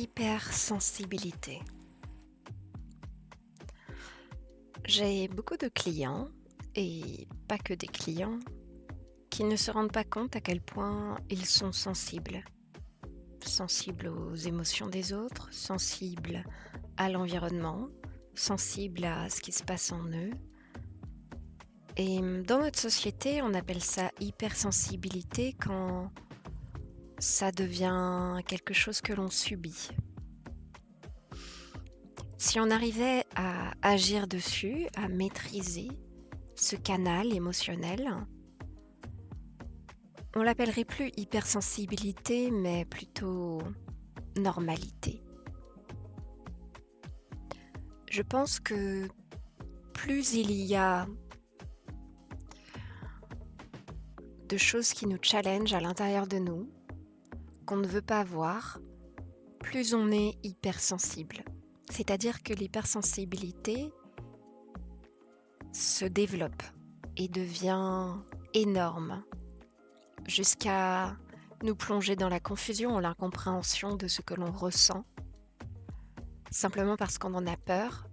Hypersensibilité. J'ai beaucoup de clients, et pas que des clients, qui ne se rendent pas compte à quel point ils sont sensibles. Sensibles aux émotions des autres, sensibles à l'environnement, sensibles à ce qui se passe en eux. Et dans notre société, on appelle ça hypersensibilité quand ça devient quelque chose que l'on subit. Si on arrivait à agir dessus, à maîtriser ce canal émotionnel, on l'appellerait plus hypersensibilité, mais plutôt normalité. Je pense que plus il y a de choses qui nous challengent à l'intérieur de nous, qu'on ne veut pas voir, plus on est hypersensible. C'est-à-dire que l'hypersensibilité se développe et devient énorme, jusqu'à nous plonger dans la confusion ou l'incompréhension de ce que l'on ressent, simplement parce qu'on en a peur,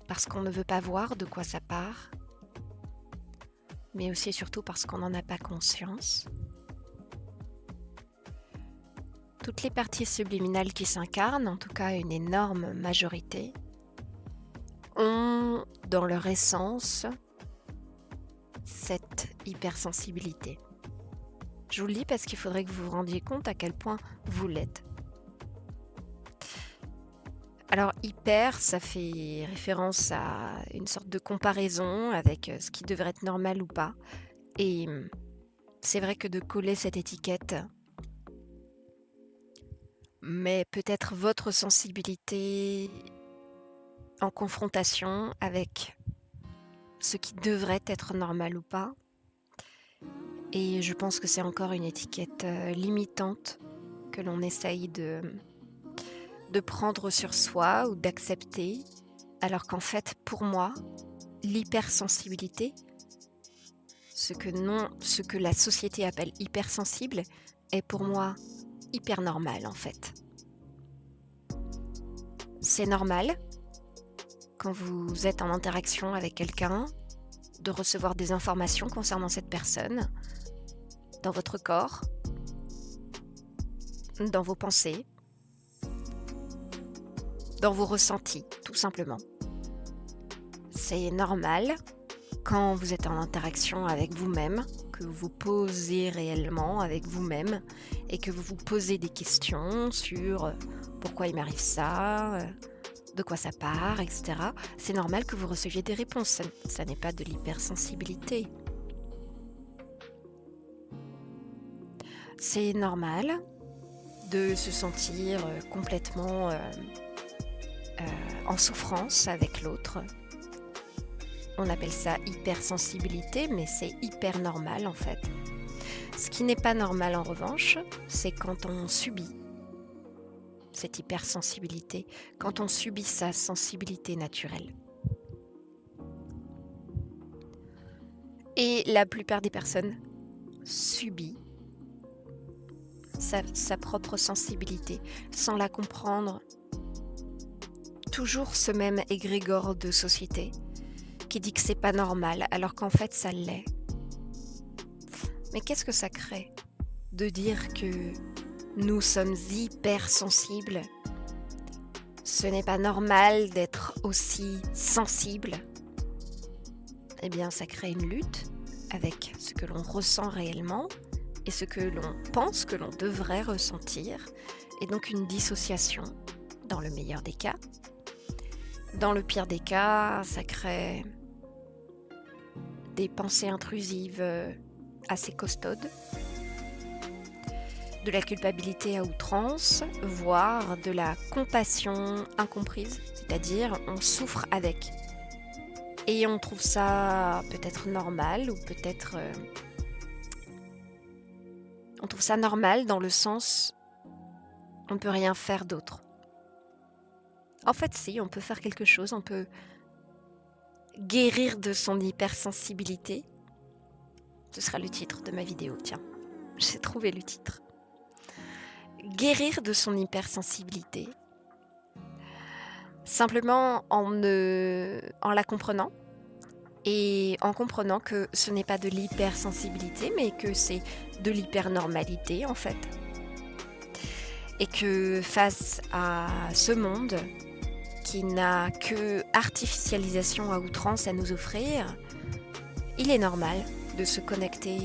parce qu'on ne veut pas voir de quoi ça part, mais aussi et surtout parce qu'on n'en a pas conscience. Toutes les parties subliminales qui s'incarnent, en tout cas une énorme majorité, ont dans leur essence cette hypersensibilité. Je vous le dis parce qu'il faudrait que vous vous rendiez compte à quel point vous l'êtes. Alors hyper, ça fait référence à une sorte de comparaison avec ce qui devrait être normal ou pas. Et c'est vrai que de coller cette étiquette met peut-être votre sensibilité en confrontation avec ce qui devrait être normal ou pas. Et je pense que c'est encore une étiquette limitante que l'on essaye de prendre sur soi ou d'accepter, alors qu'en fait, pour moi, l'hypersensibilité, ce que la société appelle hypersensible, est pour moi hyper normal en fait. C'est normal, quand vous êtes en interaction avec quelqu'un, de recevoir des informations concernant cette personne, dans votre corps, dans vos pensées, dans vos ressentis, tout simplement. C'est normal quand vous êtes en interaction avec vous-même, que vous vous posez réellement avec vous-même et que vous vous posez des questions sur pourquoi il m'arrive ça, de quoi ça part, etc. C'est normal que vous receviez des réponses, ça n'est pas de l'hypersensibilité. C'est normal de se sentir complètement en souffrance avec l'autre. On appelle ça hypersensibilité, mais c'est hyper normal en fait. Ce qui n'est pas normal en revanche, c'est quand on subit cette hypersensibilité, quand on subit sa sensibilité naturelle. Et la plupart des personnes subit sa propre sensibilité sans la comprendre. Toujours ce même égrégore de société qui dit que c'est pas normal alors qu'en fait ça l'est. Mais qu'est-ce que ça crée de dire que nous sommes hypersensibles? Ce n'est pas normal d'être aussi sensible. Eh bien, ça crée une lutte avec ce que l'on ressent réellement et ce que l'on pense que l'on devrait ressentir, et donc une dissociation, dans le meilleur des cas. Dans le pire des cas, ça crée des pensées intrusives assez costaudes, de la culpabilité à outrance, voire de la compassion incomprise, c'est-à-dire on souffre avec. Et on trouve ça peut-être normal, ou peut-être on trouve ça normal dans le sens on ne peut rien faire d'autre. En fait si, on peut faire quelque chose, on peut guérir de son hypersensibilité. Ce sera le titre de ma vidéo, tiens, j'ai trouvé le titre. guérir de son hypersensibilité, simplement en la comprenant et en comprenant que ce n'est pas de l'hypersensibilité, mais que c'est de l'hypernormalité, en fait. Et que face à ce monde qui n'a que artificialisation à outrance à nous offrir, il est normal de se connecter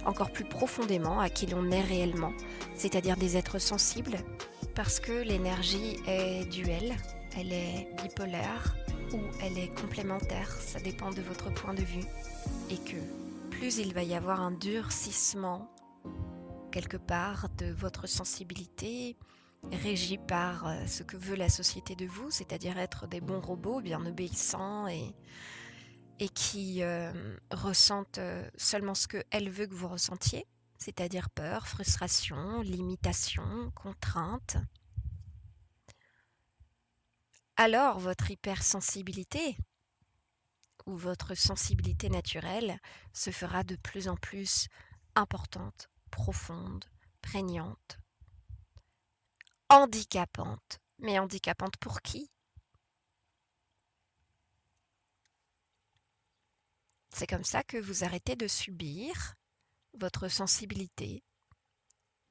encore plus profondément à qui l'on est réellement, c'est-à-dire des êtres sensibles, parce que l'énergie est duelle, elle est bipolaire ou elle est complémentaire, ça dépend de votre point de vue, et que plus il va y avoir un durcissement quelque part de votre sensibilité, régie par ce que veut la société de vous, c'est-à-dire être des bons robots bien obéissants et qui ressentent seulement ce qu'elle veut que vous ressentiez, c'est-à-dire peur, frustration, limitation, contrainte. Alors votre hypersensibilité ou votre sensibilité naturelle se fera de plus en plus importante, profonde, prégnante, handicapante. Mais handicapante pour qui? C'est comme ça que vous arrêtez de subir votre sensibilité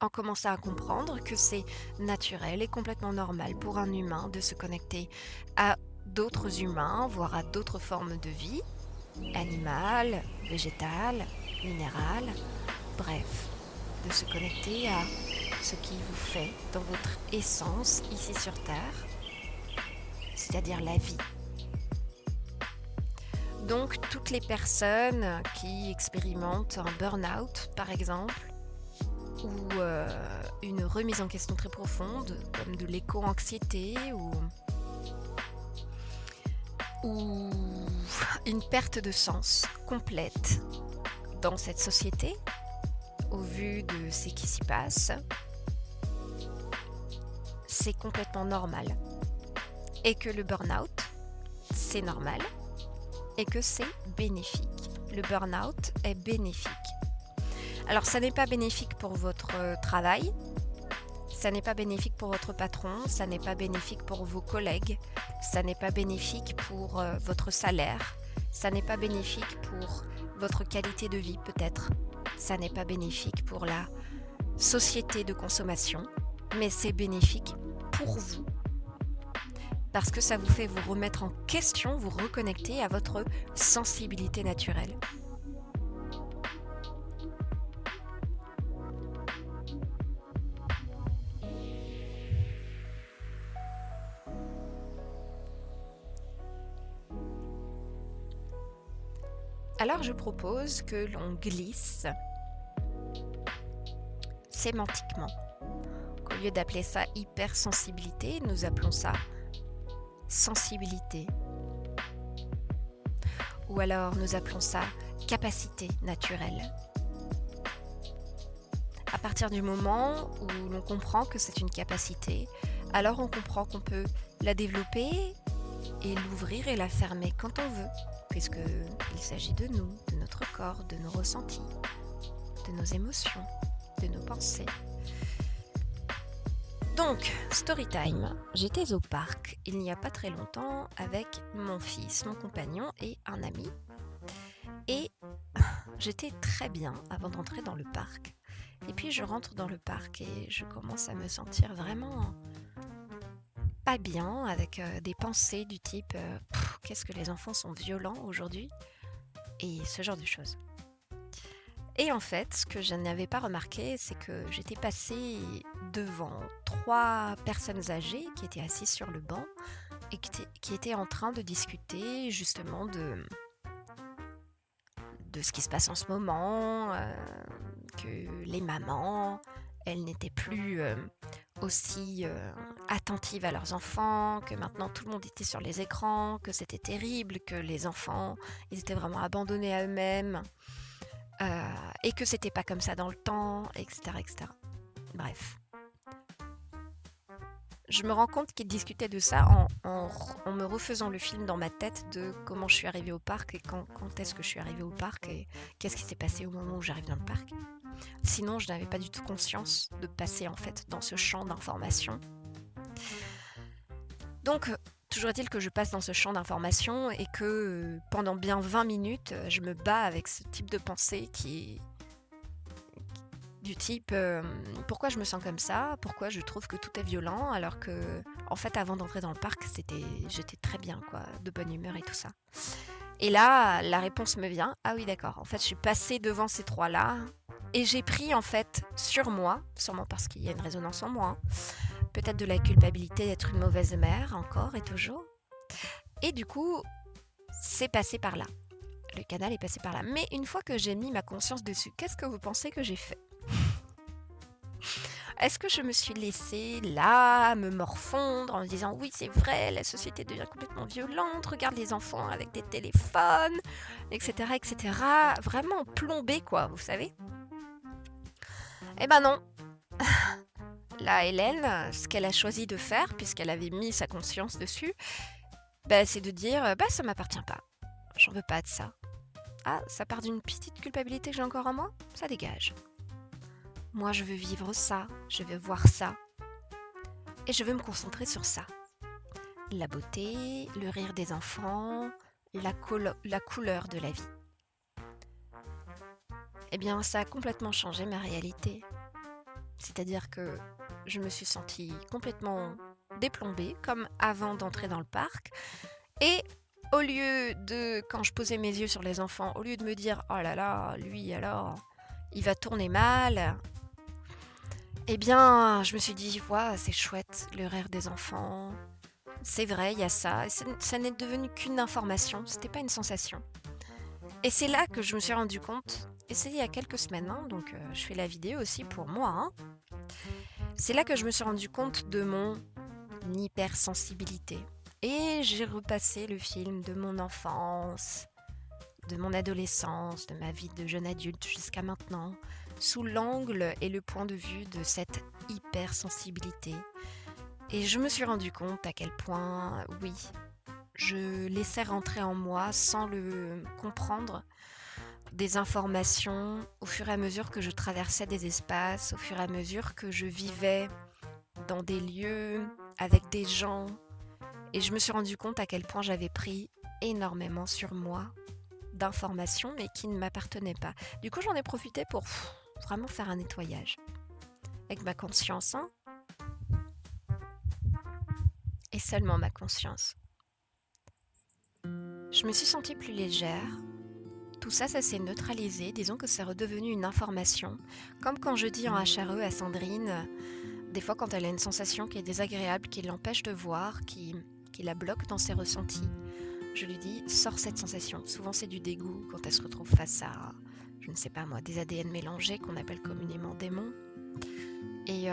en commençant à comprendre que c'est naturel et complètement normal pour un humain de se connecter à d'autres humains, voire à d'autres formes de vie, animales, végétales, minérales, bref, de se connecter à ce qui vous fait dans votre essence ici sur Terre, c'est-à-dire la vie. Donc toutes les personnes qui expérimentent un burn-out, par exemple, ou une remise en question très profonde, comme de l'éco-anxiété ou une perte de sens complète dans cette société, au vu de ce qui s'y passe, c'est complètement normal. Et que le burn-out, c'est normal et que c'est bénéfique. Le burn-out est bénéfique. Alors, ça n'est pas bénéfique pour votre travail, ça n'est pas bénéfique pour votre patron, ça n'est pas bénéfique pour vos collègues, ça n'est pas bénéfique pour votre salaire, ça n'est pas bénéfique pour votre qualité de vie peut-être, ça n'est pas bénéfique pour la société de consommation, mais c'est bénéfique pour vous. Parce que ça vous fait vous remettre en question, vous reconnecter à votre sensibilité naturelle. Alors je propose que l'on glisse sémantiquement. Au lieu d'appeler ça hypersensibilité, nous appelons ça sensibilité. Ou alors nous appelons ça capacité naturelle. À partir du moment où l'on comprend que c'est une capacité, alors on comprend qu'on peut la développer et l'ouvrir et la fermer quand on veut, puisqu'il s'agit de nous, de notre corps, de nos ressentis, de nos émotions, de nos pensées. Donc, story time. J'étais au parc il n'y a pas très longtemps avec mon fils, mon compagnon et un ami. Et j'étais très bien avant d'entrer dans le parc. Et puis je rentre dans le parc et je commence à me sentir vraiment pas bien avec des pensées du type qu'est-ce que les enfants sont violents aujourd'hui et ce genre de choses. Et en fait, ce que je n'avais pas remarqué, c'est que j'étais passée devant 3 personnes âgées qui étaient assises sur le banc et qui étaient en train de discuter justement de ce qui se passe en ce moment, que les mamans, elles n'étaient plus aussi attentives à leurs enfants, que maintenant tout le monde était sur les écrans, que c'était terrible, que les enfants, ils étaient vraiment abandonnés à eux-mêmes. Et que c'était pas comme ça dans le temps, etc., etc. Bref. Je me rends compte qu'ils discutaient de ça en me refaisant le film dans ma tête de comment je suis arrivée au parc et quand est-ce que je suis arrivée au parc et qu'est-ce qui s'est passé au moment où j'arrive dans le parc. Sinon, je n'avais pas du tout conscience de passer en fait dans ce champ d'information. Donc, toujours est-il que je passe dans ce champ d'information et que pendant bien 20 minutes, je me bats avec ce type de pensée qui est du type pourquoi je me sens comme ça? Pourquoi je trouve que tout est violent? Alors que, en fait, avant d'entrer dans le parc, j'étais très bien, quoi, de bonne humeur et tout ça. Et là, la réponse me vient, ah oui, d'accord. En fait, je suis passée devant ces trois-là et j'ai pris, en fait, sur moi, sûrement parce qu'il y a une résonance en moi, peut-être de la culpabilité d'être une mauvaise mère, encore et toujours. Et du coup, c'est passé par là. Le canal est passé par là. Mais une fois que j'ai mis ma conscience dessus, qu'est-ce que vous pensez que j'ai fait? Est-ce que je me suis laissée là, me morfondre en me disant oui c'est vrai, la société devient complètement violente, regarde les enfants avec des téléphones, etc. etc. Vraiment plombée quoi, vous savez? Eh ben non. Là, Hélène, ce qu'elle a choisi de faire, puisqu'elle avait mis sa conscience dessus, bah, c'est de dire bah ça m'appartient pas. J'en veux pas de ça. Ah, ça part d'une petite culpabilité que j'ai encore en moi? Ça dégage. Moi, je veux vivre ça, je veux voir ça, et je veux me concentrer sur ça. La beauté, le rire des enfants, la couleur de la vie. Eh bien, ça a complètement changé ma réalité. C'est-à-dire que je me suis sentie complètement déplombée, comme avant d'entrer dans le parc, et au lieu de, quand je posais mes yeux sur les enfants, au lieu de me dire « Oh là là, lui alors, il va tourner mal », eh bien, je me suis dit, ouais, c'est chouette, le rire des enfants. C'est vrai, il y a ça. Ça n'est devenu qu'une information, c'était pas une sensation. Et c'est là que je me suis rendu compte, et c'est il y a quelques semaines, hein, donc je fais la vidéo aussi pour moi. Hein. C'est là que je me suis rendu compte de mon hypersensibilité. Et j'ai repassé le film de mon enfance, de mon adolescence, de ma vie de jeune adulte jusqu'à maintenant, sous l'angle et le point de vue de cette hypersensibilité. Et je me suis rendu compte à quel point, oui, je laissais rentrer en moi sans le comprendre des informations au fur et à mesure que je traversais des espaces, au fur et à mesure que je vivais dans des lieux avec des gens. Et je me suis rendu compte à quel point j'avais pris énormément sur moi d'informations mais qui ne m'appartenaient pas. Du coup, j'en ai profité pour vraiment faire un nettoyage avec ma conscience, hein, et seulement ma conscience. Je me suis sentie plus légère. Tout ça, ça s'est neutralisé. Disons que c'est redevenu une information. Comme quand je dis en HRE à Sandrine, des fois quand elle a une sensation qui est désagréable, qui l'empêche de voir, qui la bloque dans ses ressentis, je lui dis, sors cette sensation. Souvent c'est du dégoût quand elle se retrouve face à, je ne sais pas moi, des ADN mélangés qu'on appelle communément démons. Et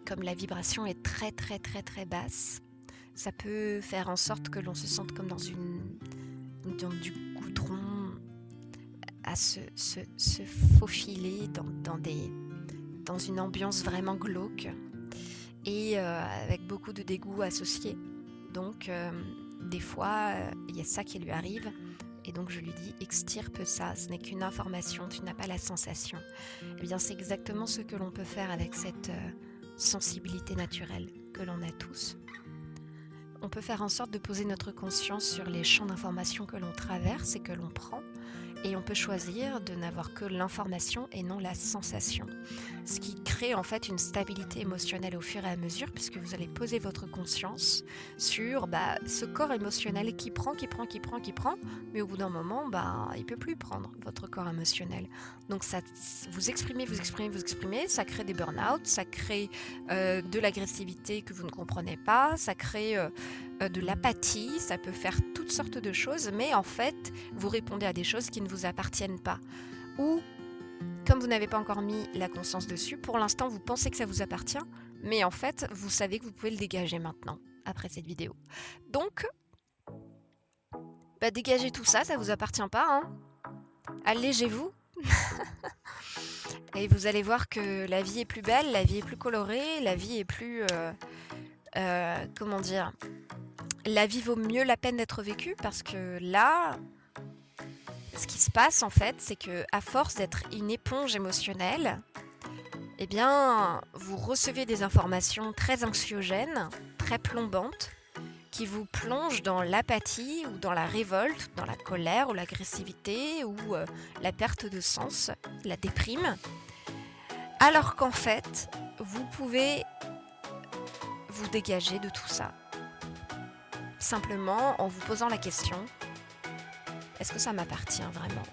comme la vibration est très très très très basse, ça peut faire en sorte que l'on se sente comme dans du goudron, à se faufiler dans une ambiance vraiment glauque et avec beaucoup de dégoût associé. Donc des fois, il y a ça qui lui arrive. Et donc je lui dis, extirpe ça, ce n'est qu'une information, tu n'as pas la sensation. Eh bien c'est exactement ce que l'on peut faire avec cette sensibilité naturelle que l'on a tous. On peut faire en sorte de poser notre conscience sur les champs d'information que l'on traverse et que l'on prend. Et on peut choisir de n'avoir que l'information et non la sensation. Ce qui crée en fait une stabilité émotionnelle au fur et à mesure, puisque vous allez poser votre conscience sur ce corps émotionnel qui prend, mais au bout d'un moment, il ne peut plus prendre votre corps émotionnel. Donc ça, vous exprimez, ça crée des burn-out, ça crée de l'agressivité que vous ne comprenez pas, ça crée de l'apathie, ça peut faire toutes sortes de choses, mais en fait, vous répondez à des choses qui ne vous appartiennent pas. Ou, comme vous n'avez pas encore mis la conscience dessus, pour l'instant, vous pensez que ça vous appartient, mais en fait, vous savez que vous pouvez le dégager maintenant, après cette vidéo. Donc, dégagez tout ça, ça vous appartient pas, hein. Allégez-vous. Et vous allez voir que la vie est plus belle, la vie est plus colorée, la vie est plus... comment dire ? La vie vaut mieux la peine d'être vécue parce que là, Ce qui se passe en fait, c'est que à force d'être une éponge émotionnelle, eh bien, vous recevez des informations très anxiogènes, très plombantes, qui vous plongent dans l'apathie ou dans la révolte, dans la colère ou l'agressivité ou la perte de sens, la déprime, alors qu'en fait, vous pouvez vous dégager de tout ça, simplement en vous posant la question: est-ce que ça m'appartient vraiment?